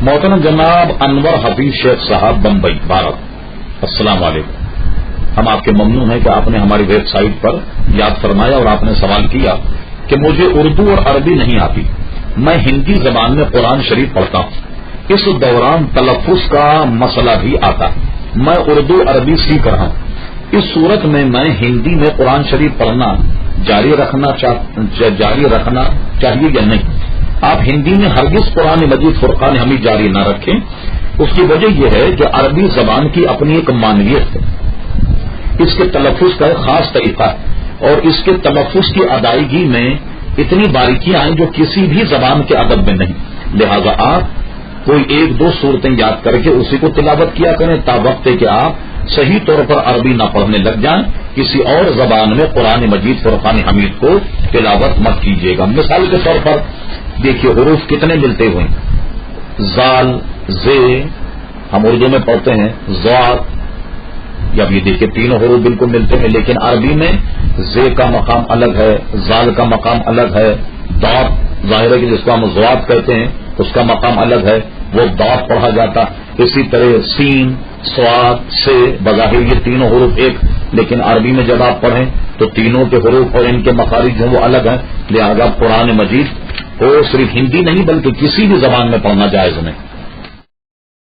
محترم جناب انور حفیظ شیخ صاحب بمبئی بھارت، السلام علیکم۔ ہم آپ کے ممنون ہیں کہ آپ نے ہماری ویب سائٹ پر یاد فرمایا اور آپ نے سوال کیا کہ مجھے اردو اور عربی نہیں آتی، میں ہندی زبان میں قرآن شریف پڑھتا ہوں، اس دوران تلفظ کا مسئلہ بھی آتا، میں اردو عربی سیکھ رہا ہوں، اس صورت میں ہندی میں قرآن شریف پڑھنا جاری رکھنا چاہیے یا نہیں؟ آپ ہندی میں ہرگز قرآن مجید فرقان حمید جاری نہ رکھیں، اس کی وجہ یہ ہے کہ عربی زبان کی اپنی ایک معنویت ہے، اس کے تلفظ کا ایک خاص طریقہ ہے اور اس کے تلفظ کی ادائیگی میں اتنی باریکیاں ہیں جو کسی بھی زبان کے ادب میں نہیں، لہذا آپ کوئی ایک دو صورتیں یاد کر کے اسی کو تلاوت کیا کریں تا وقت کہ آپ صحیح طور پر عربی نہ پڑھنے لگ جائیں، کسی اور زبان میں قرآن مجید فرقان حمید کو تلاوت مت کیجیے گا۔ مثال کے طور پر دیکھیے حروف کتنے ملتے ہوئے، زال، زے ہم اردو میں پڑھتے ہیں، ضاد، اب یہ دیکھیے تینوں حروف بالکل ملتے ہیں، لیکن عربی میں زے کا مقام الگ ہے، زال کا مقام الگ ہے، داد ظاہر ہے کہ جس کو ہم ضاد کہتے ہیں اس کا مقام الگ ہے، وہ داد پڑھا جاتا، اسی طرح سین، سواد، سے بظاہر یہ تینوں حروف ایک، لیکن عربی میں جب آپ پڑھیں تو تینوں کے حروف اور ان کے مخارج ہیں وہ الگ ہیں، لہذا قرآن مجید کو صرف ہندی نہیں بلکہ کسی بھی زبان میں پڑھنا جائز نہیں۔